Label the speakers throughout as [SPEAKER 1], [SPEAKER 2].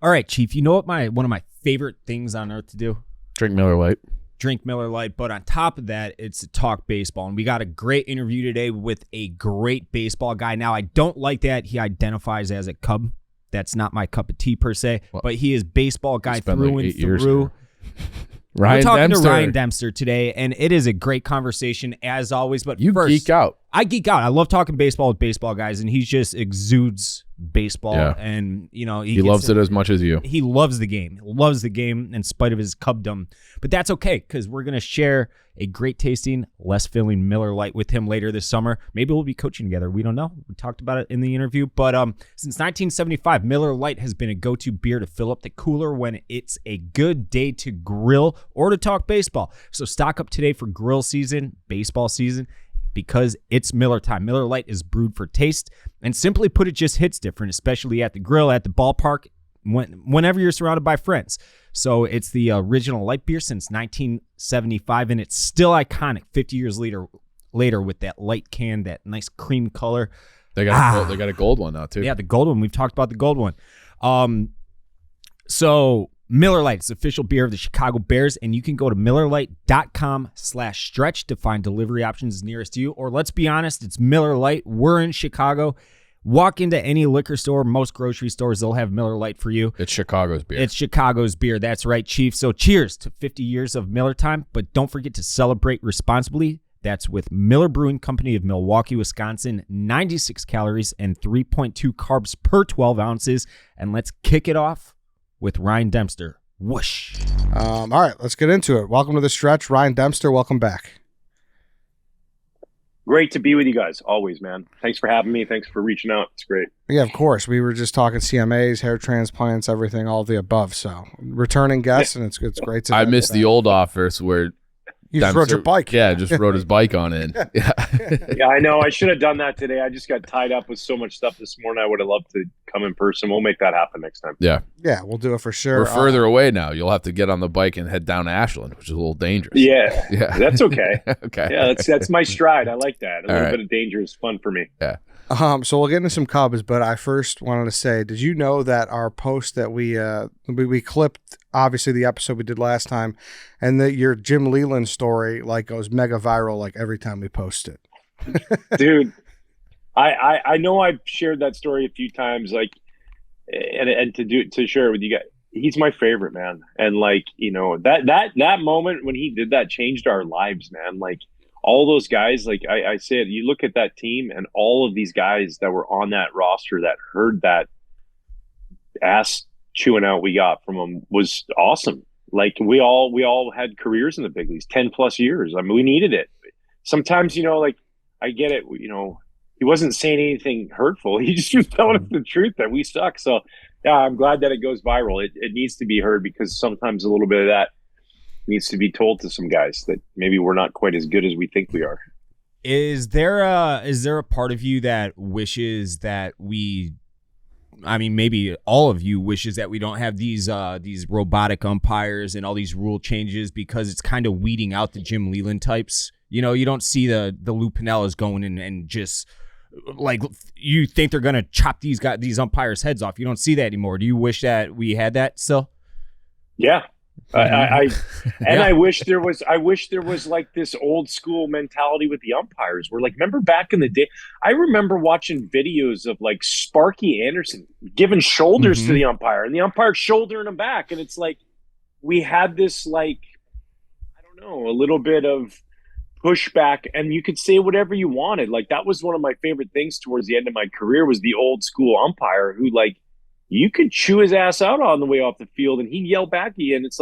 [SPEAKER 1] All right, Chief, you know what one of my favorite things on earth to do?
[SPEAKER 2] Drink Miller Lite.
[SPEAKER 1] Drink Miller Lite, but on top of that, it's to talk baseball. And we got a great interview today with a great baseball guy. Now, I don't like that he identifies as a Cub. That's not my cup of tea per se, but he is baseball guy through and through. We're talking to Ryan Dempster today, and it is a great conversation as always. But
[SPEAKER 2] you geek out.
[SPEAKER 1] I geek out. I love talking baseball with baseball guys, and he just exudes baseball. Yeah. And he
[SPEAKER 2] loves it as much as you.
[SPEAKER 1] He loves the game. He loves the game in spite of his Cubdom. But that's okay, because we're going to share a great tasting, less filling Miller Lite with him later this summer. Maybe we'll be coaching together. We don't know. We talked about it in the interview. But since 1975, Miller Lite has been a go-to beer to fill up the cooler when it's a good day to grill or to talk baseball. So stock up today for grill season, baseball season, because it's Miller time. Miller Lite is brewed for taste, and simply put, it just hits different, especially at the grill, at the ballpark, whenever you're surrounded by friends. So it's the original light beer since 1975, and it's still iconic 50 years later with that light can, that nice cream color.
[SPEAKER 2] They got a gold one now, too.
[SPEAKER 1] Yeah, the gold one. We've talked about the gold one. So Miller Lite is the official beer of the Chicago Bears, and you can go to MillerLite.com/stretch to find delivery options nearest you. Or let's be honest, it's Miller Lite. We're in Chicago. Walk into any liquor store, most grocery stores, they'll have Miller Lite for you.
[SPEAKER 2] It's Chicago's beer.
[SPEAKER 1] It's Chicago's beer. That's right, Chief. So cheers to 50 years of Miller time, but don't forget to celebrate responsibly. That's with Miller Brewing Company of Milwaukee, Wisconsin, 96 calories and 3.2 carbs per 12 ounces. And let's kick it off with Ryan Dempster. Whoosh.
[SPEAKER 3] All right, let's get into it. Welcome to the stretch. Ryan Dempster, welcome back.
[SPEAKER 4] Great to be with you guys, always, man. Thanks for having me. Thanks for reaching out. It's great.
[SPEAKER 3] Yeah, of course. We were just talking CMAs, hair transplants, everything, all of the above. So, returning guests, and it's great to.
[SPEAKER 2] I missed the old office where
[SPEAKER 3] you just rode your bike.
[SPEAKER 2] Yeah, just rode his bike on in. Yeah.
[SPEAKER 4] Yeah, I know. I should have done that today. I just got tied up with so much stuff this morning. I would have loved to come in person. We'll make that happen next time.
[SPEAKER 2] Yeah.
[SPEAKER 3] Yeah, we'll do it for sure.
[SPEAKER 2] We're further away now. You'll have to get on the bike and head down to Ashland, which is a little dangerous.
[SPEAKER 4] Yeah.
[SPEAKER 2] Yeah.
[SPEAKER 4] That's okay.
[SPEAKER 2] Okay.
[SPEAKER 4] Yeah, that's my stride. I like that. A little bit of danger is fun for me.
[SPEAKER 2] Yeah.
[SPEAKER 3] So we'll get into some Cubs, but I first wanted to say, did you know that our post that we clipped, obviously the episode we did last time, and that your Jim Leland story goes mega viral every time we post it?
[SPEAKER 4] Dude, I know I've shared that story a few times, and to share it with you guys. He's my favorite, man, and that moment when he did that changed our lives, man. All those guys, I said, you look at that team and all of these guys that were on that roster that heard that ass chewing out we got from them was awesome. We all had careers in the big leagues, 10 plus years. I mean, we needed it. Sometimes, I get it. He wasn't saying anything hurtful. He just was telling us the truth that we suck. So yeah, I'm glad that it goes viral. It needs to be heard, because sometimes a little bit of that needs to be told to some guys that maybe we're not quite as good as we think we are.
[SPEAKER 1] Is there a part of you that wishes that maybe all of you wishes that we don't have these robotic umpires and all these rule changes, because it's kind of weeding out the Jim Leland types? You don't see the Lou Pinellas going in and just you think they're going to chop these umpires' heads off. You don't see that anymore. Do you wish that we had that still?
[SPEAKER 4] Yeah. I wish there was this old school mentality with the umpires where remember back in the day, I remember watching videos of Sparky Anderson giving shoulders to the umpire and the umpire shouldering him back. And it's we had this I don't know, a little bit of pushback, and you could say whatever you wanted. That was one of my favorite things towards the end of my career, was the old school umpire who you could chew his ass out on the way off the field and he'd yell back at you. And it's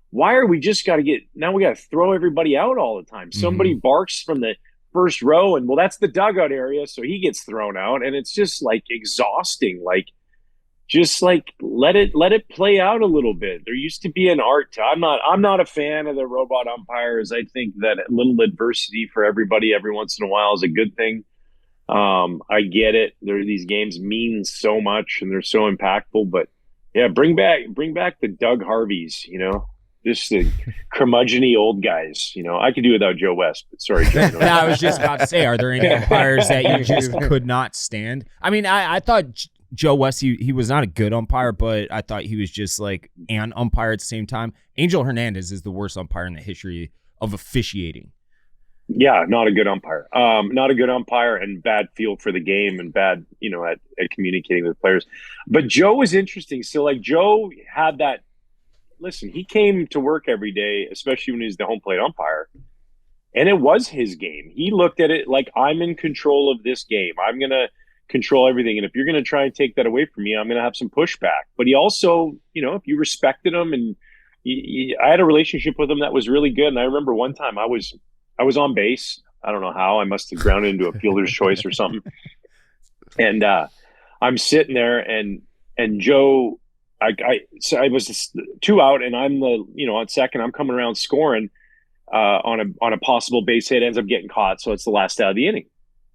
[SPEAKER 4] why are we just got to throw everybody out all the time? Somebody barks from the first row and, well, that's the dugout area, so he gets thrown out. And it's just exhausting. Let it play out a little bit. There used to be an art to. I'm not a fan of the robot umpires. I think that a little adversity for everybody every once in a while is a good thing. I get it. These games mean so much and they're so impactful, but yeah, bring back the Doug Harveys, just the curmudgeon-y old guys. I could do without Joe West, but sorry, Joe.
[SPEAKER 1] I was just about to say, are there any umpires that you just could not stand? I mean, I thought Joe West, he was not a good umpire, but I thought he was just like an umpire at the same time. Angel Hernandez is the worst umpire in the history of officiating.
[SPEAKER 4] Yeah, not a good umpire. Not a good umpire, and bad feel for the game, and bad, at communicating with players. But Joe was interesting. So like Joe had that. Listen, he came to work every day, especially when he was the home plate umpire, and it was his game. He looked at it like, I'm in control of this game. I'm gonna control everything, and if you're gonna try and take that away from me, I'm gonna have some pushback. But he also, if you respected him, and I had a relationship with him that was really good. And I remember one time I was on base. I don't know how. I must have grounded into a fielder's choice or something. And I'm sitting there, and Joe, so I was 2 out, and I'm on second. I'm coming around scoring on a possible base hit. Ends up getting caught, so it's the last out of the inning.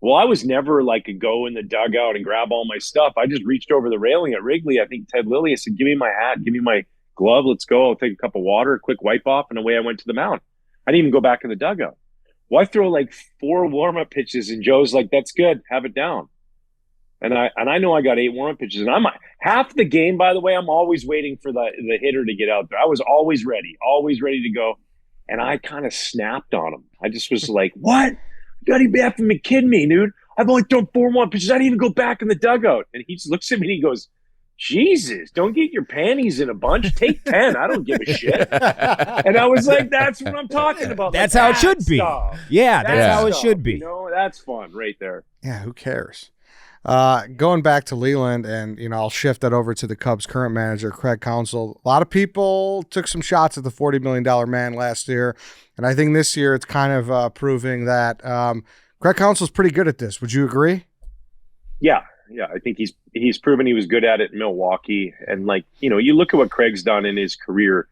[SPEAKER 4] Well, I was never like a go in the dugout and grab all my stuff. I just reached over the railing at Wrigley. I think Ted Lilly. I said, "Give me my hat. Give me my glove. Let's go. I'll take a cup of water, a quick wipe off," and away I went to the mound. I didn't even go back in the dugout. Well, I throw like 4 warm-up pitches, and Joe's like, "That's good. Have it down." And I know I got 8 warm-up pitches, and I'm half the game. By the way, I'm always waiting for the hitter to get out there. I was always ready to go, and I kind of snapped on him. I just was like, "What? You gotta be effing kidding me, dude! I've only thrown 4 warm-up pitches. I didn't even go back in the dugout." And he just looks at me and he goes, "Jesus, don't get your panties in a bunch. Take 10. I don't give a shit." And I was like, that's what I'm talking about.
[SPEAKER 1] That's
[SPEAKER 4] like,
[SPEAKER 1] how it should be.
[SPEAKER 4] Stuff.
[SPEAKER 1] Yeah, that's how it
[SPEAKER 4] stuff,
[SPEAKER 1] should be.
[SPEAKER 4] That's fun right there.
[SPEAKER 3] Yeah, who cares? Going back to Leland, and I'll shift that over to the Cubs' current manager, Craig Counsell. A lot of people took some shots at the $40 million man last year, and I think this year it's kind of proving that Craig Counsell's pretty good at this. Would you agree?
[SPEAKER 4] Yeah, I think he's proven he was good at it in Milwaukee, and you look at what Craig's done in his career.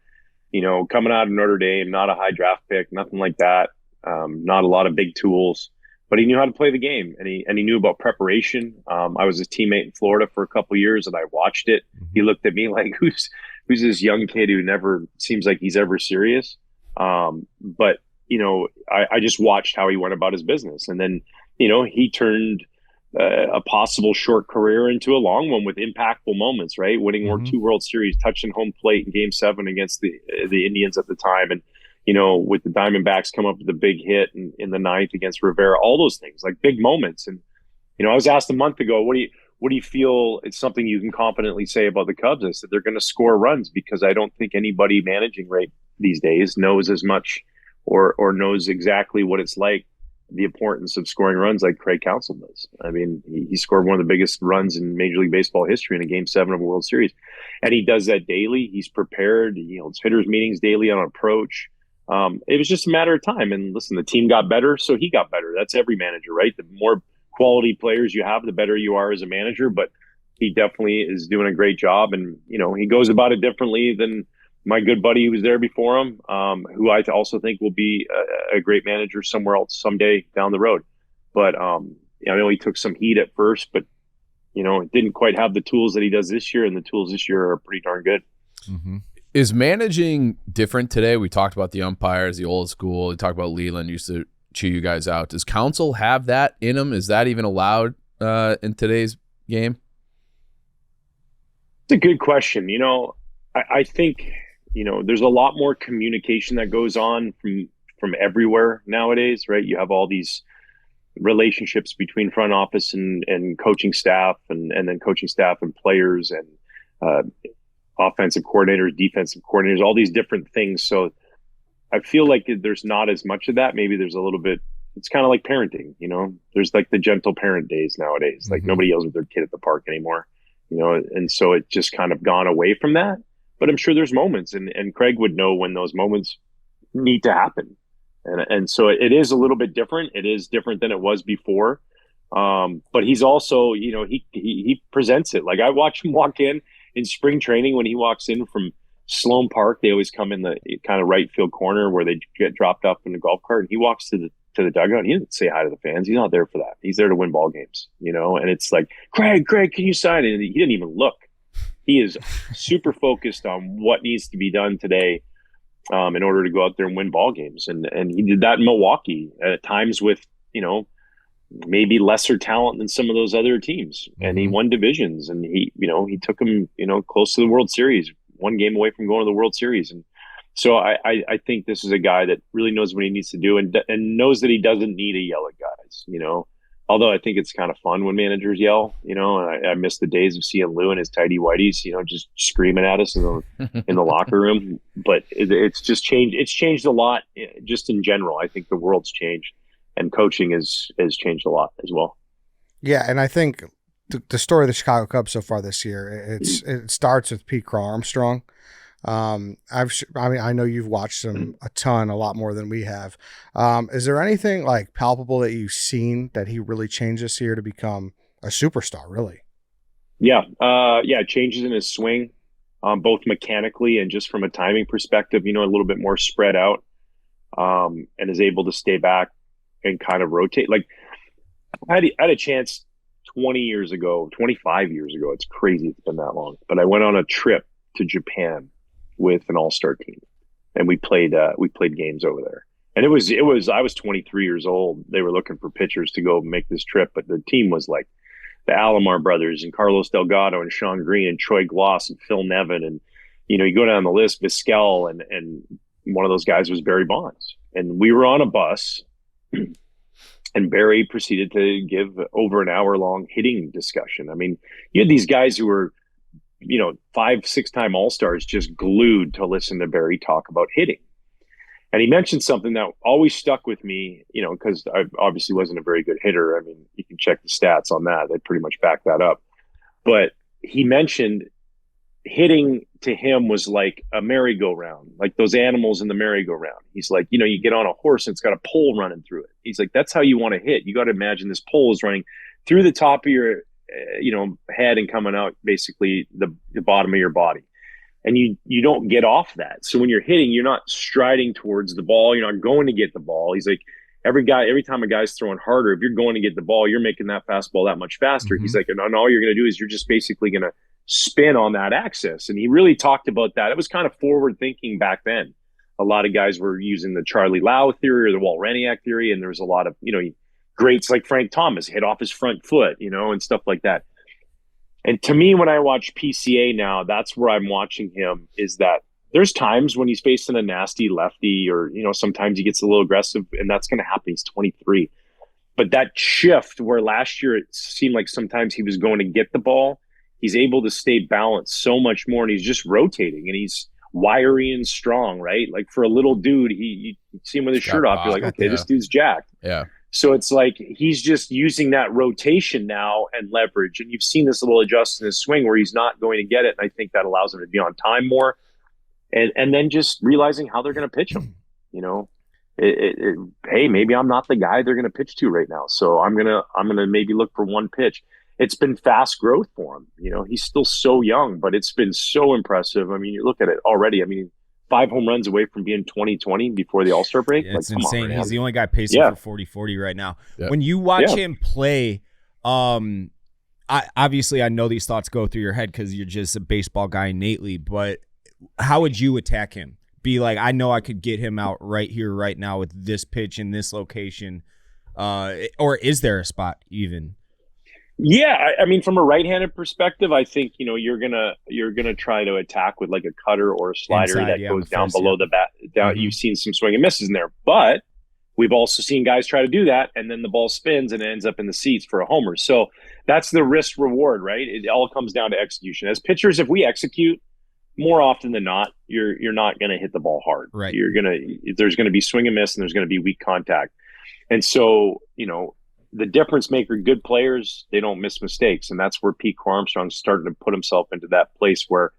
[SPEAKER 4] Coming out of Notre Dame, not a high draft pick, nothing like that, not a lot of big tools. But he knew how to play the game, and he knew about preparation. I was his teammate in Florida for a couple of years, and I watched it. He looked at me like, who's this young kid who never seems like he's ever serious? But I just watched how he went about his business, and then he turned a possible short career into a long one with impactful moments. Right, winning 2 World Series, touching home plate in Game 7 against the Indians at the time, and with the Diamondbacks come up with a big hit in the 9th against Rivera, all those things, like big moments. And, I was asked a month ago, what do you feel it's something you can confidently say about the Cubs? I said, they're going to score runs, because I don't think anybody managing right these days knows as much or knows exactly what it's like, the importance of scoring runs like Craig Counsell does. I mean, he scored one of the biggest runs in Major League Baseball history in a Game 7 of a World Series. And he does that daily. He's prepared. He holds hitters meetings daily on approach. It was just a matter of time. And listen, the team got better, so he got better. That's every manager, right? The more quality players you have, the better you are as a manager. But he definitely is doing a great job. And, he goes about it differently than my good buddy who was there before him, who I also think will be a great manager somewhere else someday down the road. But I know he took some heat at first, but, didn't quite have the tools that he does this year. And the tools this year are pretty darn good.
[SPEAKER 1] Mm-hmm.
[SPEAKER 2] Is managing different today? We talked about the umpires, the old school. We talked about Leland used to chew you guys out. Does Counsell have that in him? Is that even allowed in today's game?
[SPEAKER 4] It's a good question. I think, there's a lot more communication that goes on from everywhere nowadays, right? You have all these relationships between front office and coaching staff, and then coaching staff and players, and offensive coordinators, defensive coordinators, all these different things. So I feel like there's not as much of that. Maybe there's a little bit, it's kind of like parenting, there's like the gentle parent days nowadays. Like nobody yells with their kid at the park anymore, and so it just kind of gone away from that. But I'm sure there's moments, and Craig would know when those moments need to happen. And so it is a little bit different. It is different than it was before. But he's also, he presents it. Like I watch him walk in spring training when he walks in from Sloan Park. They always come in the kind of right field corner where they get dropped off in the golf cart. And he walks to the dugout. He didn't say hi to the fans. He's not there for that. He's there to win ball games, and it's like, Craig, can you sign it? And he didn't even look. He is super focused on what needs to be done today in order to go out there and win ball games. And he did that in Milwaukee at times with, maybe lesser talent than some of those other teams. And he won divisions, and he took them, close to the World Series, one game away from going to the World Series. And so I think this is a guy that really knows what he needs to do, and knows that he doesn't need to yell at guys, although I think it's kind of fun when managers yell, and I miss the days of seeing Lou and his tidy whities, just screaming at us in the locker room. But it's just changed. It's changed a lot just in general. I think the world's changed, and coaching has changed a lot as well.
[SPEAKER 3] Yeah. And I think the story of the Chicago Cubs so far this year, it starts with Pete Crow-Armstrong. I know you've watched him a lot more than we have. Is there anything like palpable that you've seen that he really changed this year to become a superstar, really?
[SPEAKER 4] Yeah. Changes in his swing, both mechanically and just from a timing perspective, a little bit more spread out, and is able to stay back and kind of rotate. Like I had a chance 25 years ago. It's crazy. It's been that long, but I went on a trip to Japan with an all-star team, and we played games over there. And it was I was 23 years old. They were looking for pitchers to go make this trip, but the team was like the Alomar brothers and Carlos Delgado and Sean Green and Troy Gloss and Phil Nevin, and you go down the list, Vizquel, and one of those guys was Barry Bonds. And we were on a bus, and Barry proceeded to give over an hour-long hitting discussion. I mean, you had these guys who were 5-6-time All-Stars just glued to listen to Barry talk about hitting. And he mentioned something that always stuck with me, because I obviously wasn't a very good hitter. I mean, you can check the stats on that. They pretty much back that up. But he mentioned hitting to him was like a merry-go-round, like those animals in the merry-go-round. He's like, you get on a horse and it's got a pole running through it. He's like, that's how you want to hit. You got to imagine this pole is running through the top of your head and coming out basically the bottom of your body, and you don't get off that. So when you're hitting, you're not striding towards the ball, you're not going to get the ball. He's like, every time a guy's throwing harder, if you're going to get the ball, you're making that fastball that much faster. He's like, and all you're going to do is you're just basically going to spin on that axis. And he really talked about that. It was kind of forward thinking back then. A lot of guys were using the Charlie Lau theory or the Walt Reniak theory, and there was a lot of greats like Frank Thomas hit off his front foot, and stuff like that. And to me, when I watch PCA now, that's where I'm watching him, is that there's times when he's facing a nasty lefty, or, sometimes he gets a little aggressive, and that's going to happen. He's 23. But that shift where last year it seemed like sometimes he was going to get the ball, he's able to stay balanced so much more, and he's just rotating, and he's wiry and strong, right? Like for a little dude, you see him with his shirt off, you're like, okay, this dude's jacked.
[SPEAKER 2] Yeah.
[SPEAKER 4] So it's like he's just using that rotation now and leverage. And you've seen this little adjust in his swing where he's not going to get it. And I think that allows him to be on time more. And then just realizing how they're going to pitch him. Hey, maybe I'm not the guy they're going to pitch to right now. So I'm gonna maybe look for one pitch. It's been fast growth for him. He's still so young, but it's been so impressive. I mean, you look at it already. I mean, 5 home runs away from being 20-20 before the All-Star break.
[SPEAKER 1] Yeah, it's insane. He's the only guy pacing for 40-40 right now. Yeah. When you watch him play, obviously I know these thoughts go through your head because you're just a baseball guy innately, but how would you attack him? Be like, I know I could get him out right here, right now with this pitch in this location. Or is there a spot even?
[SPEAKER 3] Yeah,
[SPEAKER 4] I mean, from a right-handed perspective, I think you're gonna try to attack with like a cutter or a slider that goes down below the bat. You've seen some swing and misses in there, but we've also seen guys try to do that, and then the ball spins and it ends up in the seats for a homer. So that's the risk reward, right? It all comes down to execution. As pitchers, if we execute, more often than not, you're not gonna hit the ball hard.
[SPEAKER 1] Right.
[SPEAKER 4] There's gonna be swing and miss, and there's gonna be weak contact, and so the difference maker, good players, they don't miss mistakes. And that's where Pete Crow-Armstrong's starting to put himself into that place where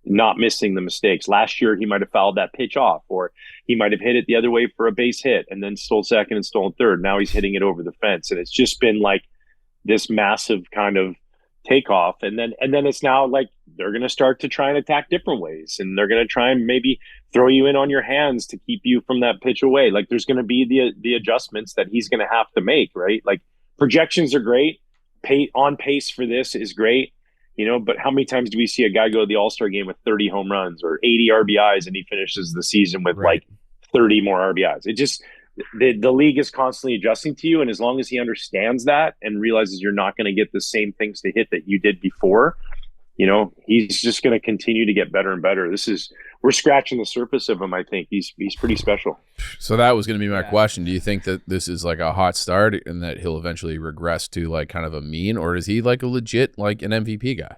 [SPEAKER 4] not missing the mistakes. Last year, he might have fouled that pitch off, or he might have hit it the other way for a base hit and then stole second and stole third. Now he's hitting it over the fence. And it's just been like this massive kind of takeoff. And then it's now like they're going to start to try and attack different ways. And they're going to try and maybe throw you in on your hands to keep you from that pitch away. Like there's going to be the adjustments that he's going to have to make, right? Like projections are great. On pace for this is great, but how many times do we see a guy go to the All-Star game with 30 home runs or 80 RBIs and he finishes the season with like 30 more RBIs? the league is constantly adjusting to you. And as long as he understands that and realizes you're not going to get the same things to hit that you did before, he's just going to continue to get better and better. We're scratching the surface of him. I think he's pretty special.
[SPEAKER 2] So that was going to be my question. Do you think that this is like a hot start and that he'll eventually regress to like kind of a mean, or is he like a legit, like an MVP guy?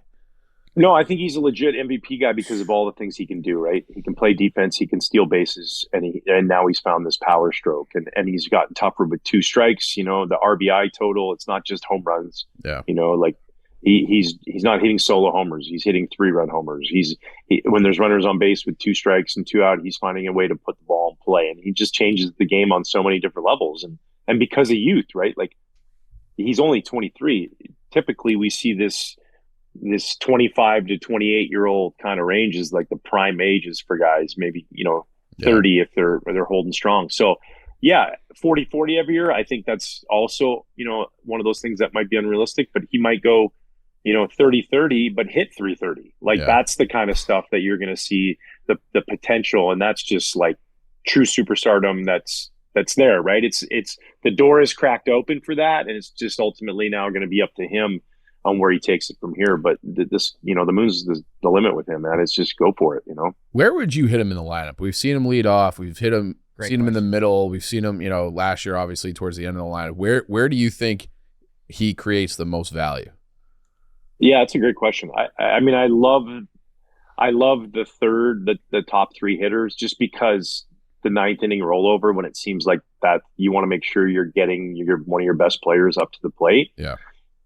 [SPEAKER 4] No, I think he's a legit MVP guy because of all the things he can do, right? He can play defense, he can steal bases, and now he's found this power stroke, and he's gotten tougher with 2 strikes, the RBI total, it's not just home runs.
[SPEAKER 2] Yeah.
[SPEAKER 4] Like he's not hitting solo homers, he's hitting 3-run homers. When there's runners on base with 2 strikes and 2 out, he's finding a way to put the ball in play, and he just changes the game on so many different levels. And because of youth, right? Like he's only 23. Typically we see this 25 to 28-year-old kind of range is like the prime ages for guys, maybe 30 if they're holding strong. So 40 every year, I think that's also one of those things that might be unrealistic, but he might go 30-30 but hit 330. That's the kind of stuff that you're going to see the potential, and that's just like true superstardom that's there, right? It's the door is cracked open for that, and it's just ultimately now going to be up to him on where he takes it from here. But this, the moon's the limit with him, man. It's just go for it,
[SPEAKER 2] Where would you hit him in the lineup? We've seen him lead off. We've seen him in the middle. We've seen him, last year, obviously, towards the end of the lineup. Where do you think he creates the most value?
[SPEAKER 4] Yeah, that's a great question. I mean, I love the top 3 hitters, just because the 9th inning rollover, when it seems like that, you want to make sure you're getting one of your best players up to the plate.
[SPEAKER 2] Yeah.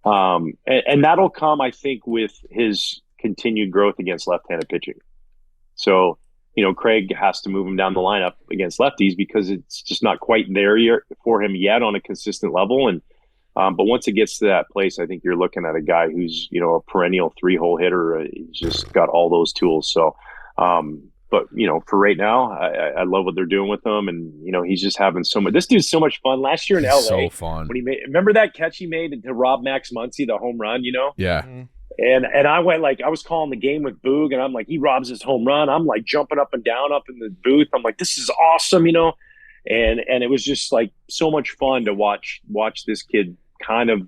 [SPEAKER 4] And that'll come, I think, with his continued growth against left-handed pitching. So, Craig has to move him down the lineup against lefties because it's just not quite there for him yet on a consistent level. And but once it gets to that place, I think you're looking at a guy who's a perennial 3-hole hitter. He's just got all those tools. So, but for right now, I love what they're doing with him, and he's just having so much. This dude's so much fun. Last year in LA,
[SPEAKER 2] so fun.
[SPEAKER 4] When remember that catch he made to rob Max Muncy, the home run,
[SPEAKER 2] Yeah.
[SPEAKER 4] Mm-hmm. And I went I was calling the game with Boog, and I'm like, he robs his home run. I'm like jumping up and down up in the booth. I'm like, this is awesome, and it was just like so much fun to watch this kid kind of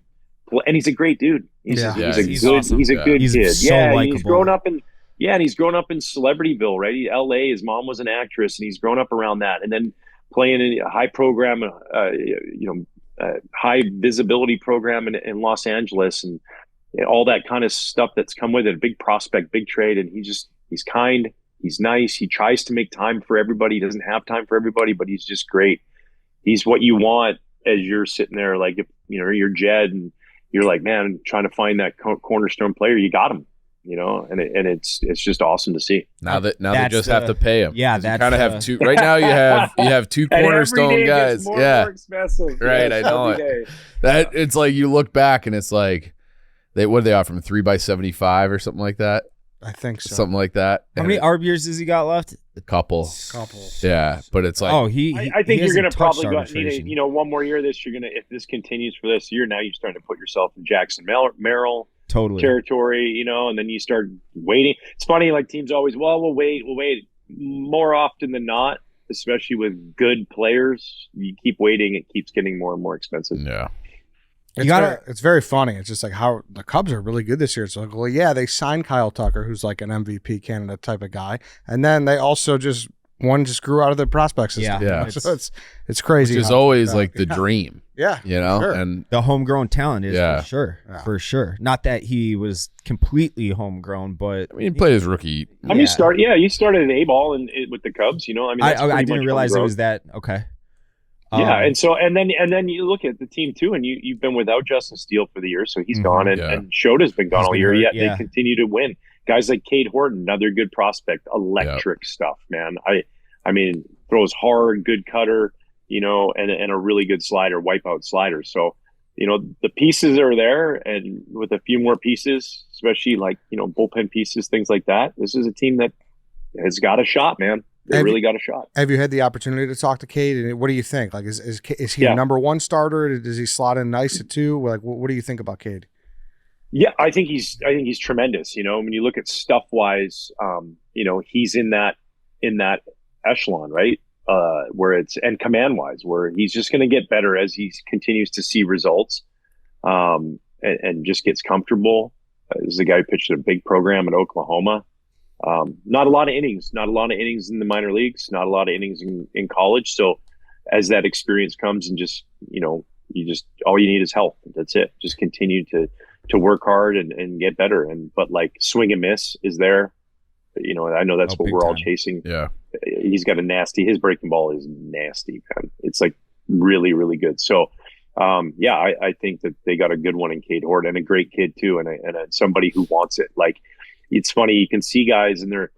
[SPEAKER 4] play. And he's a great dude. He's a good kid.
[SPEAKER 1] So likable.
[SPEAKER 4] He's grown up in. Yeah, and he's grown up in Celebrityville, right? L.A. His mom was an actress, and he's grown up around that, and then playing in a high program, high visibility program in Los Angeles, and all that kind of stuff that's come with it. A big prospect, big trade, and he's kind, he's nice. He tries to make time for everybody. He doesn't have time for everybody, but he's just great. He's what you want as you're sitting there, like if you're Jed, and you're like, man, trying to find that cornerstone player. You got him. And it's just awesome to see.
[SPEAKER 2] Now they just have to pay him.
[SPEAKER 1] Yeah, that's
[SPEAKER 2] kind of have 2 right now. You have 2 cornerstone guys.
[SPEAKER 4] More expensive.
[SPEAKER 2] Right, I know it. That it's like you look back and it's like what did they offer him, 3x75 or something like that?
[SPEAKER 3] I think so.
[SPEAKER 2] Something like that.
[SPEAKER 1] How many ARB years has he got left?
[SPEAKER 2] A couple. Yeah, but it's like
[SPEAKER 4] I think you're going to probably need one more year. If this continues for this year, now you're starting to put yourself in Jackson Merrill.
[SPEAKER 1] Totally
[SPEAKER 4] territory, and then you start waiting. It's funny, like teams always, we'll wait. More often than not, especially with good players, you keep waiting, it keeps getting more and more expensive.
[SPEAKER 2] Yeah.
[SPEAKER 3] It's very funny. It's just like how the Cubs are really good this year. It's like, well, yeah, they signed Kyle Tucker, who's like an MVP candidate type of guy, and then they also just grew out of the prospect system.
[SPEAKER 2] Yeah.
[SPEAKER 3] So it's crazy.
[SPEAKER 2] Which is always like the dream.
[SPEAKER 3] Yeah.
[SPEAKER 2] Sure.
[SPEAKER 1] And the homegrown talent is for sure. Not that he was completely homegrown, but
[SPEAKER 2] I mean, he played his rookie.
[SPEAKER 4] You started at A-ball with the Cubs.
[SPEAKER 1] I didn't realize it was that. Okay.
[SPEAKER 4] And then you look at the team too, and you've been without Justin Steele for the year, so he's gone, and Shota's been gone all year. Yet they continue to win. Guys like Cade Horton, another good prospect, electric stuff, man. I mean, throws hard, good cutter, and a really good slider, wipeout slider. So, the pieces are there, and with a few more pieces, especially like, bullpen pieces, things like that, this is a team that has got a shot, man. They really got a shot.
[SPEAKER 3] Have you had the opportunity to talk to Cade? And what do you think? Like, is he a number 1 starter? Does he slot in nice at 2? Like, what do you think about Cade?
[SPEAKER 4] Yeah, I think he's tremendous. When you look at stuff wise, he's in that echelon, right? where it's, and command wise, where he's just going to get better as he continues to see results, and just gets comfortable. This is a guy who pitched a big program in Oklahoma. Not a lot of innings in the minor leagues, not a lot of innings in college. So as that experience comes, and just, all you need is health. That's it. Just continue to work hard and get better. But like swing and miss is there. I know that's what we're all chasing.
[SPEAKER 2] Yeah.
[SPEAKER 4] He's got his breaking ball is nasty, man. It's like really, really good. So, I think that they got a good one in Cade Hort, and a great kid too. And somebody who wants it. Like, it's funny, you can see guys and they're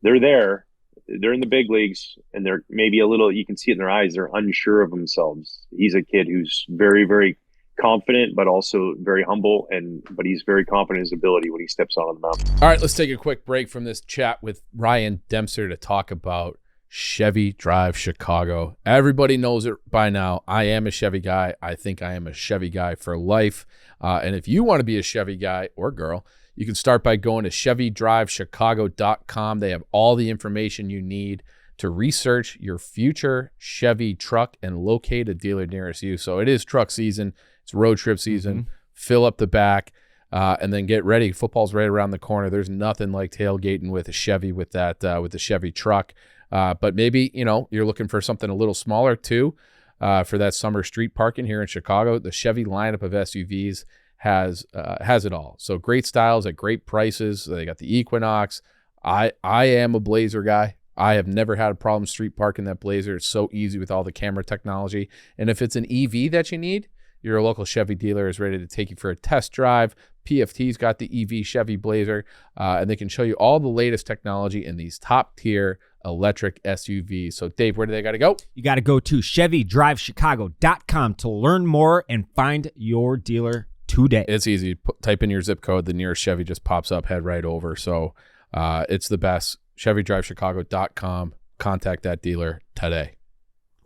[SPEAKER 4] in the big leagues, and they're maybe a little, you can see it in their eyes, they're unsure of themselves. He's a kid who's very, very confident, but also very humble, but he's very confident in his ability when he steps on the mound.
[SPEAKER 2] All right, let's take a quick break from this chat with Ryan Dempster to talk about Chevy Drive Chicago. Everybody knows it by now. I am a Chevy guy. I think I am a Chevy guy for life. And if you want to be a Chevy guy or girl, you can start by going to ChevyDriveChicago.com. They have all the information you need to research your future Chevy truck and locate a dealer nearest you. So it is truck season. It's road trip season. Fill up the back, and then get ready. Football's right around the corner. There's nothing like tailgating with a Chevy with the Chevy truck. But maybe, you're looking for something a little smaller too, for that summer street parking here in Chicago. The Chevy lineup of SUVs has it all. So great styles at great prices. They got the Equinox. I am a Blazer guy. I have never had a problem street parking that Blazer. It's so easy with all the camera technology. And if it's an EV that you need, your local Chevy dealer is ready to take you for a test drive. PFT's got the EV Chevy Blazer, and they can show you all the latest technology in these top-tier electric SUVs. So, Dave, where do they got to go?
[SPEAKER 1] You got to go to ChevyDriveChicago.com to learn more and find your dealer today.
[SPEAKER 2] It's easy. Type in your zip code. The nearest Chevy just pops up. Head right over. So, it's the best. ChevyDriveChicago.com. Contact that dealer today.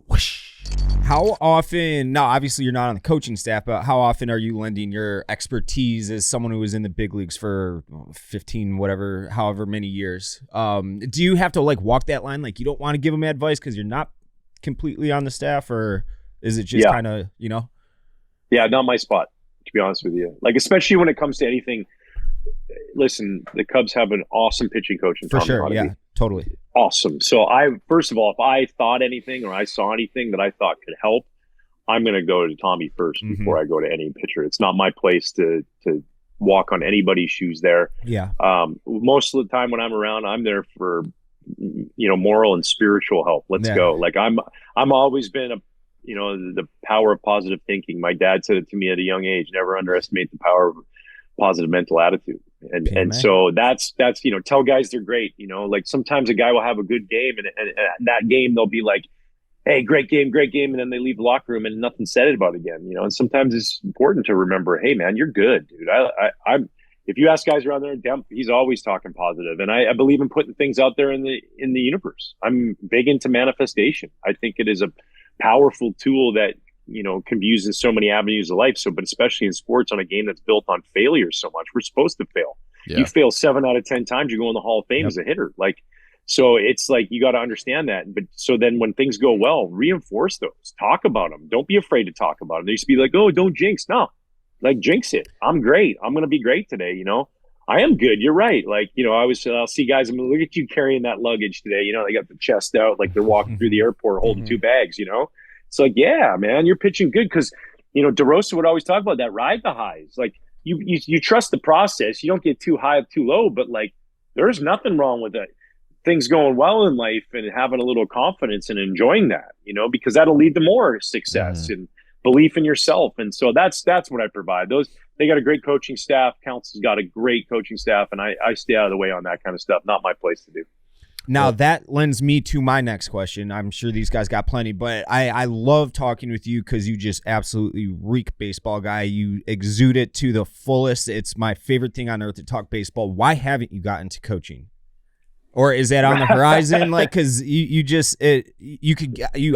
[SPEAKER 1] Whoosh. How often, now obviously you're not on the coaching staff, but how often are you lending your expertise as someone who was in the big leagues for 15, however many years? Do you have to walk that line? Like, you don't want to give them advice because you're not completely on the staff, or is it just kind of,
[SPEAKER 4] Yeah, not my spot, to be honest with you. Like, especially when it comes to anything. Listen, the Cubs have an awesome pitching coach in
[SPEAKER 1] For
[SPEAKER 4] Tommy
[SPEAKER 1] sure,
[SPEAKER 4] Honaby.
[SPEAKER 1] yeah, totally.
[SPEAKER 4] Awesome. So first of all, if I thought anything or I saw anything that I thought could help, I'm going to go to Tommy first before I go to any pitcher. It's not my place to walk on anybody's shoes there.
[SPEAKER 1] Yeah.
[SPEAKER 4] Most of the time when I'm around, I'm there for, moral and spiritual help. Let's go. Like I'm always been the power of positive thinking. My dad said it to me at a young age, never underestimate the power of positive mental attitude. And so that's tell guys they're great. Like sometimes a guy will have a good game and that game they'll be like, hey, great game, and then they leave the locker room and nothing said about it again. And sometimes it's important to remember, hey man, you're good, dude. I'm if you ask guys around there, Demp, he's always talking positive. And I believe in putting things out there in the universe. I'm big into manifestation. I think it is a powerful tool that can be used in so many avenues of life. So, but especially in sports, on a game that's built on failure so much, we're supposed to fail. Yeah. You fail 7 out of 10 times, you go in the Hall of Fame as a hitter. Like, so it's like, you got to understand that. But so then when things go well, reinforce those, talk about them. Don't be afraid to talk about them. They used to be like, oh, don't jinx. No, like jinx it. I'm great. I'm going to be great today. I am good. You're right. Like, I'll see guys, I'm going to look at you carrying that luggage today. They got the chest out, like they're walking through the airport holding 2 bags, It's like, yeah, man, you're pitching good because, DeRosa would always talk about that. Ride the highs. Like you trust the process. You don't get too high or too low, but like there's nothing wrong with it. Things going well in life and having a little confidence and enjoying that, because that'll lead to more success and belief in yourself. And so that's what I provide. They got a great coaching staff. Counsell's got a great coaching staff, and I stay out of the way on that kind of stuff. Not my place to do.
[SPEAKER 1] Now, that lends me to my next question. I'm sure these guys got plenty, but I love talking with you because you just absolutely reek baseball guy. You exude it to the fullest. It's my favorite thing on earth to talk baseball. Why haven't you gotten to coaching? Or is that on the horizon? Like, because you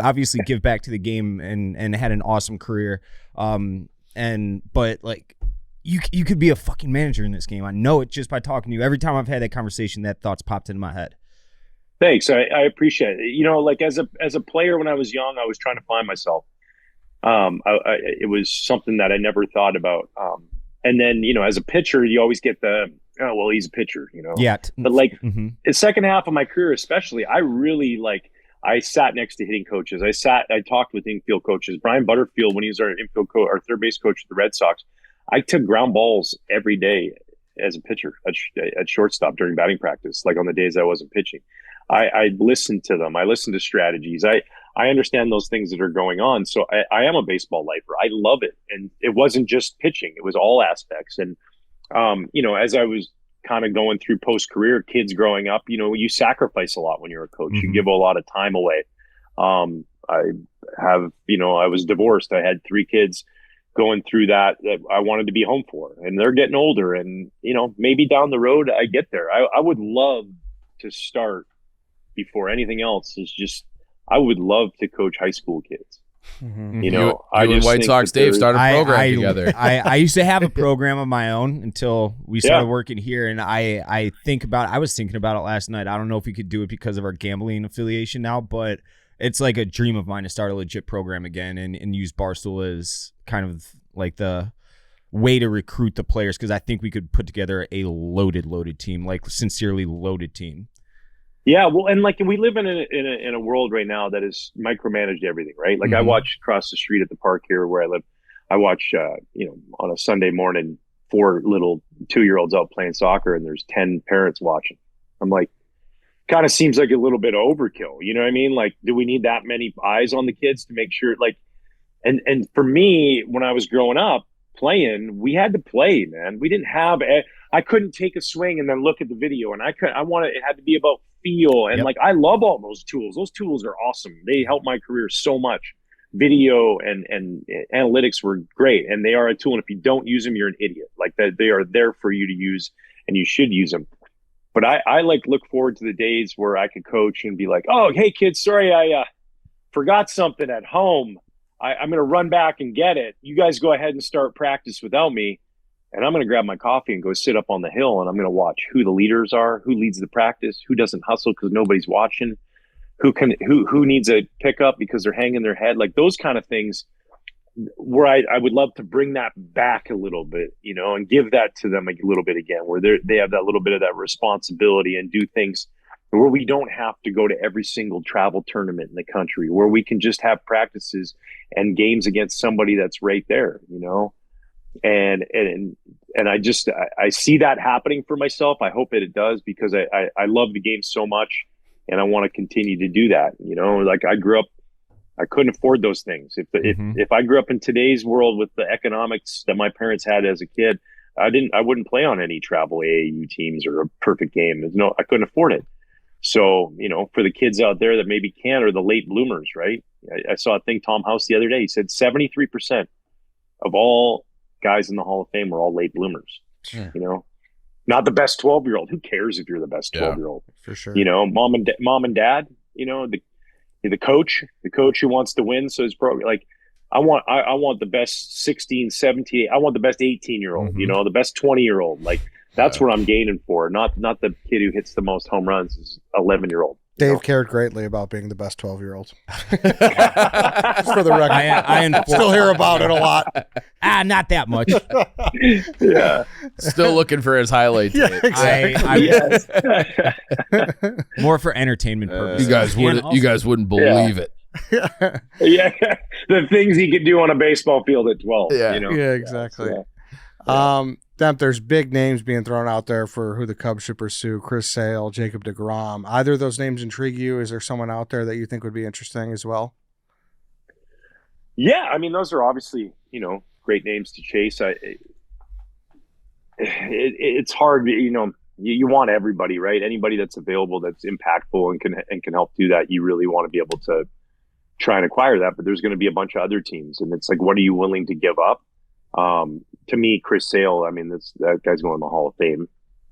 [SPEAKER 1] obviously give back to the game and had an awesome career. But like, you could be a fucking manager in this game. I know it just by talking to you. Every time I've had that conversation, that thought's popped into my head.
[SPEAKER 4] Thanks. I appreciate it. You know, like as a player when I was young, I was trying to find myself. It was something that I never thought about. And then, you know, as a pitcher, you always get the, oh, well, he's a pitcher, you know.
[SPEAKER 1] Yeah.
[SPEAKER 4] But like the second half of my career, especially, I really I sat next to hitting coaches. I talked with infield coaches. Brian Butterfield, when he was our infield coach, our third base coach at the Red Sox, I took ground balls every day as a pitcher at shortstop during batting practice, like on the days I wasn't pitching. I listened to them. I listened to strategies. I understand those things that are going on. So I am a baseball lifer. I love it. And it wasn't just pitching. It was all aspects. And, you know, as I was kind of going through post-career, kids growing up, you know, you sacrifice a lot when you're a coach. You give a lot of time away. I have, you know, I was divorced. I had 3 kids going through that I wanted to be home for. And they're getting older. And, you know, maybe down the road I get there. I would love to start before anything else is just, I would love to coach high school kids. You know,
[SPEAKER 2] I and White Sox Dave started a program together.
[SPEAKER 1] I used to have a program of my own until we started working here, and I was thinking about it last night. I don't know if we could do it because of our gambling affiliation now, but it's like a dream of mine to start a legit program again and use Barstool as kind of like the way to recruit the players, because I think we could put together a loaded team, like sincerely loaded team.
[SPEAKER 4] Yeah, well, and like we live in a world right now that is micromanaged everything, right? Like I watch across the street at the park here where I live. I watch, you know, on a Sunday morning, 4 little 2-year-olds out playing soccer, and there's 10 parents watching. I'm like, kind of seems like a little bit of overkill. You know what I mean? Like, do we need that many eyes on the kids to make sure? Like, and for me, when I was growing up playing, we had to play, man. We didn't have. I couldn't take a swing and then look at the video, and it had to be about feel. And like, I love all those tools. Those tools are awesome. They helped my career so much. Video and analytics were great, and they are a tool. And if you don't use them, you're an idiot. Like that, they are there for you to use, and you should use them. But I like look forward to the days where I could coach and be like, oh, hey kids, sorry, I forgot something at home. I'm going to run back and get it. You guys go ahead and start practice without me. And I'm going to grab my coffee and go sit up on the hill, and I'm going to watch who the leaders are, who leads the practice, who doesn't hustle because nobody's watching, who needs a pickup because they're hanging their head, like those kind of things. Where I would love to bring that back a little bit, you know, and give that to them a little bit again, where they have that little bit of that responsibility and do things where we don't have to go to every single travel tournament in the country, where we can just have practices and games against somebody that's right there, you know. And I see that happening for myself. I hope that it does, because I love the game so much, and I want to continue to do that. You know, like I grew up, I couldn't afford those things. If I grew up in today's world with the economics that my parents had as a kid, I wouldn't play on any travel AAU teams or a perfect game. I couldn't afford it. So, you know, for the kids out there that maybe can, or the late bloomers, right? I saw a thing, Tom House, the other day. He said 73% of all guys in the Hall of Fame were all late bloomers. You know, not the best 12-year-old. Who cares if you're the best 12-year-old?
[SPEAKER 3] For sure.
[SPEAKER 4] You know, mom and dad. You know, the coach who wants to win. So it's probably like, I want the best 16, 17. I want the best 18-year-old. You know, the best 20-year-old. Like that's what I'm gaining for. Not the kid who hits the most home runs is 11-year-old.
[SPEAKER 3] Dave cared greatly about being the best 12-year-old. For the record, I still hear about it a lot.
[SPEAKER 1] Not that much.
[SPEAKER 4] Yeah,
[SPEAKER 2] still looking for his highlight tape.
[SPEAKER 3] Yeah, exactly.
[SPEAKER 1] More for entertainment purposes.
[SPEAKER 2] You guys wouldn't believe it.
[SPEAKER 4] Yeah, the things he could do on a baseball field at 12.
[SPEAKER 2] Yeah,
[SPEAKER 4] you know?
[SPEAKER 3] Yeah, exactly. Demp, there's big names being thrown out there for who the Cubs should pursue. Chris Sale, Jacob deGrom. Either of those names intrigue you? Is there someone out there that you think would be interesting as well?
[SPEAKER 4] Yeah, I mean, those are obviously, you know, great names to chase. It's hard, you know. You want everybody, right? Anybody that's available, that's impactful and can help do that. You really want to be able to try and acquire that. But there's going to be a bunch of other teams, and it's like, what are you willing to give up? To me, Chris Sale, I mean, that guy's going to the Hall of Fame.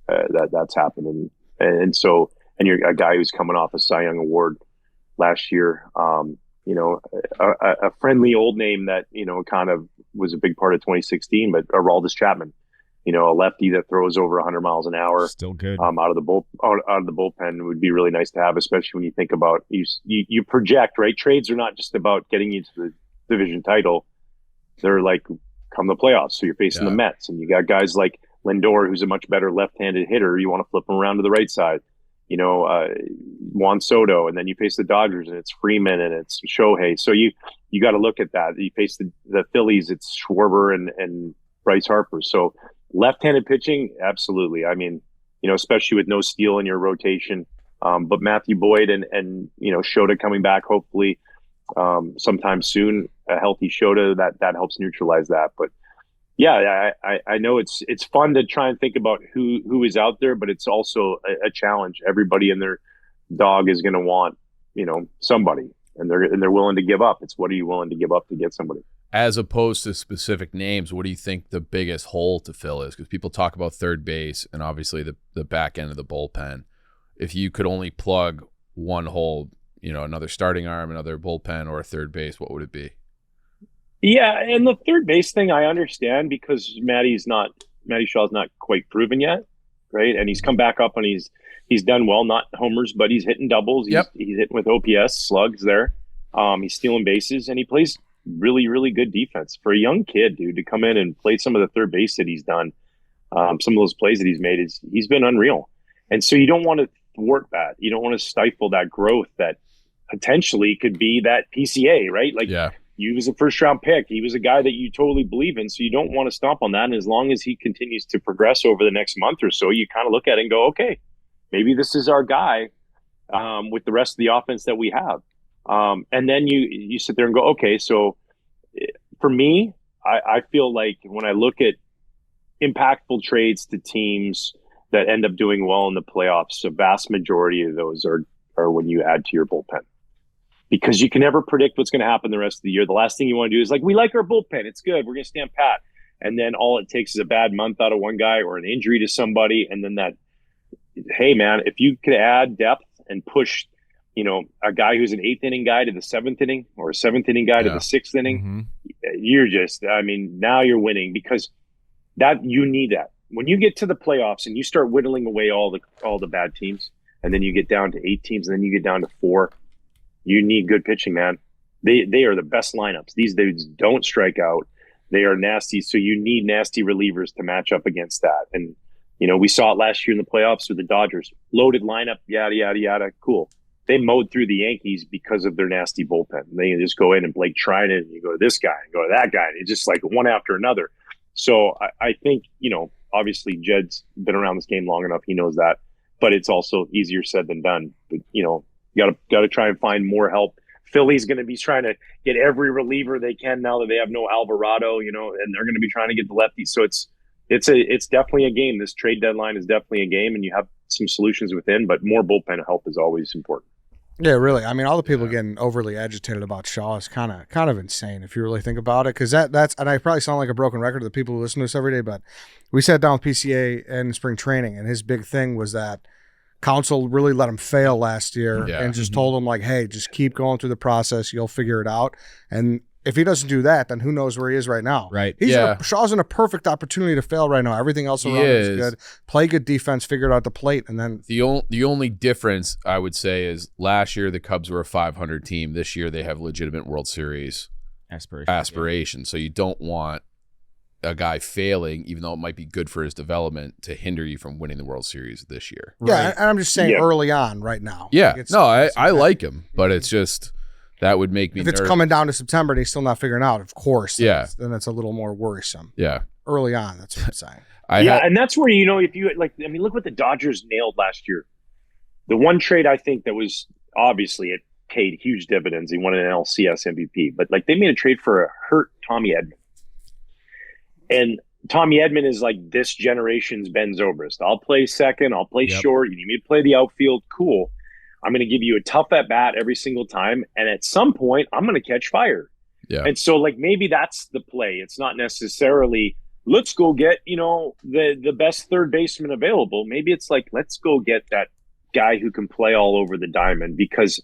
[SPEAKER 4] That's happening, and you're a guy who's coming off a Cy Young Award last year. You know, a friendly old name that, you know, kind of was a big part of 2016, but Aroldis Chapman. a lefty that throws over 100 miles an hour.
[SPEAKER 1] Still good.
[SPEAKER 4] Out of the bullpen would be really nice to have, especially when you think about you project, right? Trades are not just about getting you to the division title. They're like come the playoffs. So you're facing the Mets, and you got guys like Lindor, who's a much better left-handed hitter. You want to flip him around to the right side. Juan Soto, and then you face the Dodgers, and it's Freeman and it's Shohei. So you got to look at that. You face the Phillies, it's Schwarber and Bryce Harper. So left-handed pitching, absolutely. I mean, especially with no Steele in your rotation. But Matthew Boyd and Shota coming back hopefully sometime soon, a healthy Shota, that helps neutralize that. But yeah, I know it's fun to try and think about who is out there, but it's also a challenge. Everybody and their dog is going to want, somebody, and they're willing to give up. It's what are you willing to give up to get somebody?
[SPEAKER 2] As opposed to specific names, what do you think the biggest hole to fill is? Because people talk about third base and obviously the back end of the bullpen. If you could only plug one hole, another starting arm, another bullpen, or a third base, what would it be?
[SPEAKER 4] Yeah, and the third base thing I understand because Matty Shaw's not quite proven yet, right? And he's come back up and he's done well, not homers, but he's hitting doubles. He's hitting with OPS, slugs there. He's stealing bases, and he plays really, really good defense for a young kid, dude, to come in and play some of the third base that he's done. Some of those plays that he's made he's been unreal. And so you don't want to thwart that. You don't want to stifle that growth that potentially could be that PCA, right? He was a first round pick. He was a guy that you totally believe in. So you don't want to stomp on that. And as long as he continues to progress over the next month or so, you kind of look at it and go, okay, maybe this is our guy with the rest of the offense that we have. And then you sit there and go, okay, so for me, I feel like when I look at impactful trades to teams that end up doing well in the playoffs, a vast majority of those are when you add to your bullpen. Because you can never predict what's going to happen the rest of the year. The last thing you want to do is we like our bullpen. It's good. We're going to stand pat. And then all it takes is a bad month out of one guy or an injury to somebody. And then hey, man, if you could add depth and push, a guy who's an 8th inning guy to the 7th inning or a 7th inning guy to the 6th inning, you're now you're winning because that you need that. When you get to the playoffs and you start whittling away all the bad teams, and then you get down to 8 teams, and then you get down to 4, you need good pitching, man. They are the best lineups. These dudes don't strike out. They are nasty. So you need nasty relievers to match up against that. And, we saw it last year in the playoffs with the Dodgers. Loaded lineup, yada, yada, yada. Cool. They mowed through the Yankees because of their nasty bullpen. They can just go in and Blake Trinan, and you go to this guy and go to that guy. And it's just like one after another. So I think, obviously Jed's been around this game long enough. He knows that. But it's also easier said than done. But, got to try and find more help. Philly's going to be trying to get every reliever they can now that they have no Alvarado, and they're going to be trying to get the lefties. So it's definitely a game. This trade deadline is definitely a game, and you have some solutions within, but more bullpen help is always important.
[SPEAKER 3] Yeah, really. I mean, all the people getting overly agitated about Shaw is kind of insane if you really think about it. Because that's and I probably sound like a broken record to the people who listen to us every day, but we sat down with PCA in spring training, and his big thing was that Counsell really let him fail last year and just told him hey, just keep going through the process. You'll figure it out. And if he doesn't do that, then who knows where he is right now.
[SPEAKER 1] Right.
[SPEAKER 3] Shaw's in a perfect opportunity to fail right now. Everything else around him is good. Play good defense, figure it out the plate, and then
[SPEAKER 2] the only difference I would say is last year the Cubs were a 500 team. This year they have legitimate World Series aspirations. So you don't want a guy failing, even though it might be good for his development, to hinder you from winning the World Series this year.
[SPEAKER 3] Yeah, and I'm just saying early on right now.
[SPEAKER 2] Yeah, I like him, but it's just that would make me
[SPEAKER 3] if it's
[SPEAKER 2] nervous.
[SPEAKER 3] Coming down to September and he's still not figuring out, of course.
[SPEAKER 2] Then
[SPEAKER 3] it's a little more worrisome.
[SPEAKER 2] Yeah.
[SPEAKER 3] Early on, that's what I'm saying.
[SPEAKER 4] And that's where, if you look what the Dodgers nailed last year. The one trade I think that was obviously it paid huge dividends. He won an LCS MVP, but they made a trade for a hurt Tommy Edman. And Tommy Edman is this generation's Ben Zobrist. I'll play second. I'll play short. You need me to play the outfield. Cool. I'm going to give you a tough at bat every single time. And at some point, I'm going to catch fire.
[SPEAKER 2] Yeah.
[SPEAKER 4] And so maybe that's the play. It's not necessarily let's go get, the best third baseman available. Maybe it's let's go get that guy who can play all over the diamond because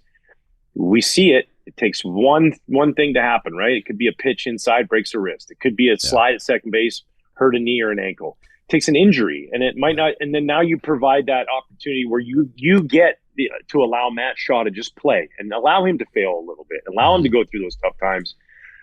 [SPEAKER 4] we see it. It takes one thing to happen, right? It could be a pitch inside, breaks a wrist. It could be a slide at second base, hurt a knee or an ankle. takes an injury, and it might not. And then now you provide that opportunity where you get to allow Matt Shaw to just play and allow him to fail a little bit, allow him to go through those tough times,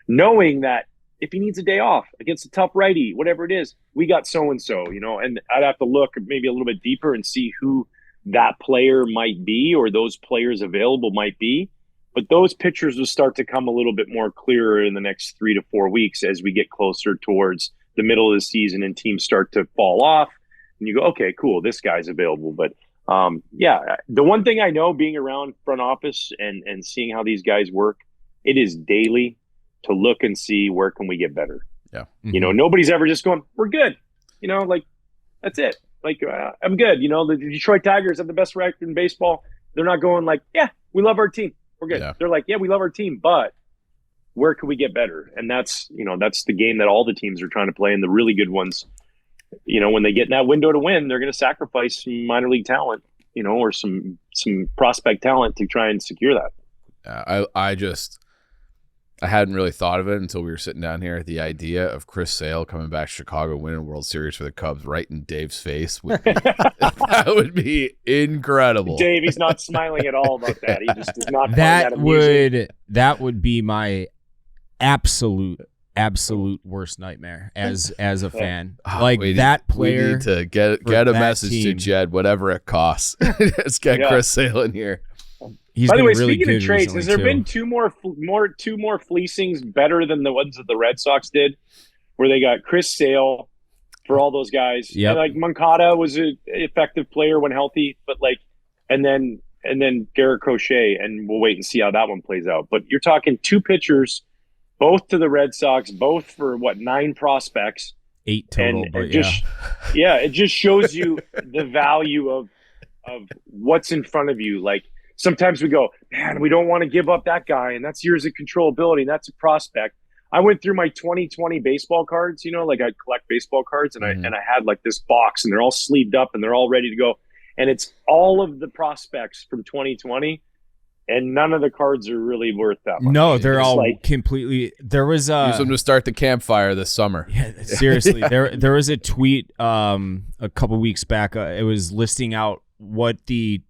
[SPEAKER 4] knowing that if he needs a day off against a tough righty, whatever it is, we got so-and-so, and I'd have to look maybe a little bit deeper and see who that player might be or those players available might be. But those pictures will start to come a little bit more clearer in the next 3 to 4 weeks as we get closer towards the middle of the season and teams start to fall off. And you go, okay, cool, this guy's available. But the one thing I know being around front office and seeing how these guys work, it is daily to look and see where can we get better.
[SPEAKER 2] Yeah.
[SPEAKER 4] Nobody's ever just going, we're good. That's it. I'm good. The Detroit Tigers have the best record in baseball. They're not going like, yeah, we love our team. We're good. Yeah. They're like, yeah, we love our team, but where can we get better? And that's the game that all the teams are trying to play. And the really good ones, when they get in that window to win, they're going to sacrifice some minor league talent, or some prospect talent to try and secure that.
[SPEAKER 2] I hadn't really thought of it until we were sitting down here. The idea of Chris Sale coming back to Chicago, winning a World Series for the Cubs right in Dave's face that would be incredible.
[SPEAKER 4] Dave, he's not smiling at all about that. He just does not find that amusing.
[SPEAKER 1] That would be my absolute worst nightmare as a fan. That player.
[SPEAKER 2] We need to get a message to Jed, whatever it costs. Just get Chris Sale in here.
[SPEAKER 4] By the way, speaking of trades, has there been two more fleecings better than the ones that the Red Sox did, where they got Chris Sale for all those guys?
[SPEAKER 1] Yeah,
[SPEAKER 4] Moncada was an effective player when healthy, but and then Garrett Crochet, and we'll wait and see how that one plays out. But you're talking 2 pitchers, both to the Red Sox, both for 9 prospects,
[SPEAKER 1] 8 total.
[SPEAKER 4] It just shows you the value of what's in front of you. Sometimes we go, man, we don't want to give up that guy, and that's years of controllability, and that's a prospect. I went through my 2020 baseball cards, I collect baseball cards, and I had this box, and they're all sleeved up, and they're all ready to go. And it's all of the prospects from 2020, and none of the cards are really worth that much.
[SPEAKER 1] No, they're all completely. There was
[SPEAKER 2] use them to start the campfire this summer.
[SPEAKER 1] Yeah, seriously, there was a tweet a couple weeks back. It was listing out what the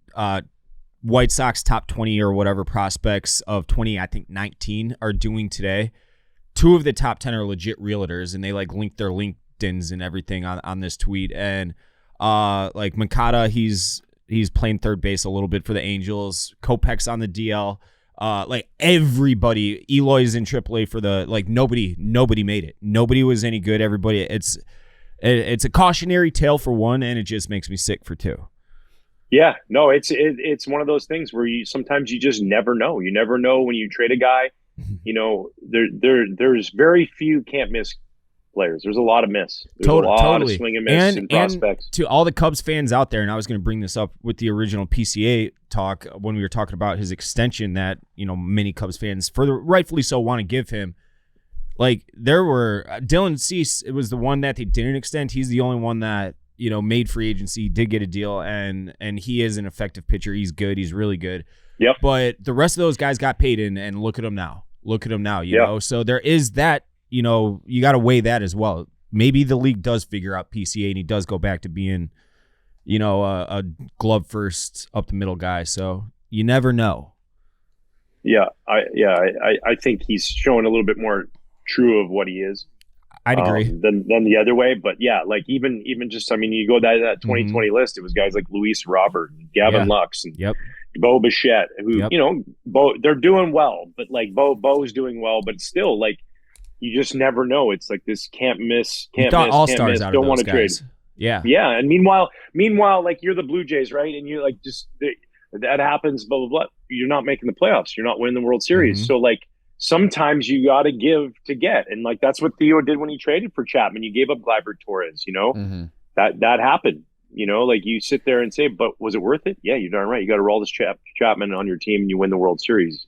[SPEAKER 1] White Sox top 20 or whatever prospects of 2019 are doing today. 2 of the top 10 are legit realtors, and they linked their LinkedIns and everything on this tweet. And Moncada, he's playing third base a little bit for the Angels. Kopech's on the DL. Everybody, Eloy's in AAA for the nobody made it. Nobody was any good. Everybody, it's a cautionary tale for one, and it just makes me sick for 2.
[SPEAKER 4] Yeah, no, it's one of those things where sometimes you just never know. You never know when you trade a guy. There's very few can't miss players. There's a lot of miss. There's a lot of swing and miss and prospects.
[SPEAKER 1] To all the Cubs fans out there, and I was going to bring this up with the original PCA talk when we were talking about his extension that many Cubs fans, rightfully so, want to give him. There were Dylan Cease. It was the one that they didn't extend. He's the only one that made free agency, did get a deal, and he is an effective pitcher. He's good. He's really good.
[SPEAKER 4] Yep.
[SPEAKER 1] But the rest of those guys got paid, and look at them now. You know. So there is that. You got to weigh that as well. Maybe the league does figure out PCA, and he does go back to being, a glove first up the middle guy. So you never know.
[SPEAKER 4] Yeah, I think he's showing a little bit more true of what he is.
[SPEAKER 1] I'd agree.
[SPEAKER 4] Than the other way, but even just you go that 2020 list. It was guys like Luis Robert, and Gavin Lux, and Bo Bichette, who Bo, they're doing well, but Bo's doing well, but still you just never know. It's this can't miss.
[SPEAKER 1] All-stars out
[SPEAKER 4] don't
[SPEAKER 1] of
[SPEAKER 4] want to trade.
[SPEAKER 1] Yeah.
[SPEAKER 4] And meanwhile, you're the Blue Jays, right? And you're that happens. Blah blah blah. You're not making the playoffs. You're not winning the World Series. So sometimes you got to give to get. And that's what Theo did when he traded for Chapman. You gave up Gleyber Torres, that happened, you sit there and say, but was it worth it? Yeah, you're darn right. You got to roll this Chapman on your team and you win the World Series,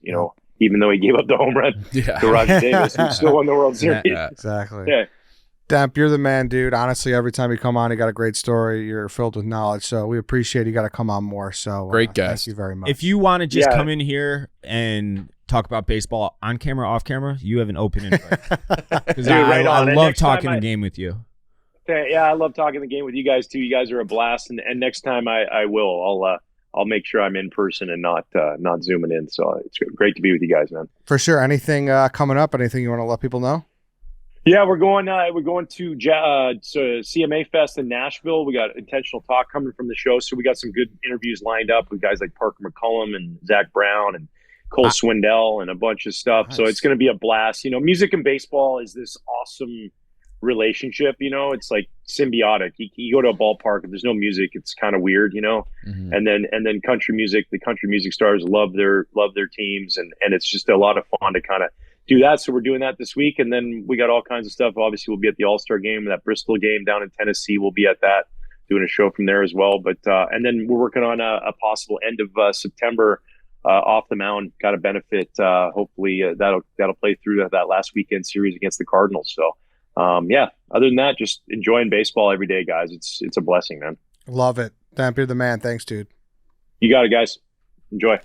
[SPEAKER 4] even though he gave up the home run to Roger Davis, who still won the World Series.
[SPEAKER 3] Exactly.
[SPEAKER 4] Yeah.
[SPEAKER 3] Demp, you're the man, dude. Honestly, every time you come on, you got a great story. You're filled with knowledge. So we appreciate you got to come on more. So
[SPEAKER 2] great guest.
[SPEAKER 3] Thank you very much.
[SPEAKER 1] If you want to just come in here and talk about baseball on camera, off camera, you have an open invite. Because I love talking the game with you.
[SPEAKER 4] Yeah, I love talking the game with you guys too. You guys are a blast, and next time I will. I'll make sure I'm in person and not zooming in. So it's great to be with you guys, man.
[SPEAKER 3] For sure. Anything coming up? Anything you want to let people know?
[SPEAKER 4] Yeah, we're going to CMA Fest in Nashville. We got Intentional Talk coming from the show, so we got some good interviews lined up with guys like Parker McCullum and Zach Brown and Cole Swindell and a bunch of stuff. Nice. So it's going to be a blast. Music and baseball is this awesome relationship. It's like symbiotic. You go to a ballpark and there's no music, it's kind of weird.
[SPEAKER 2] Mm-hmm.
[SPEAKER 4] And then country music. The country music stars love their teams, and it's just a lot of fun to kind of do that. So we're doing that this week, and then we got all kinds of stuff. Obviously, we'll be at the All-Star game, that Bristol game down in Tennessee. We'll be at that, doing a show from there as well. But and then we're working on a possible end of September off the mound. Got a benefit. Hopefully that'll play through that last weekend series against the Cardinals. So yeah. Other than that, just enjoying baseball every day, guys. It's a blessing, man.
[SPEAKER 3] Love it. Damp, you're the man. Thanks, dude.
[SPEAKER 4] You got it, guys. Enjoy.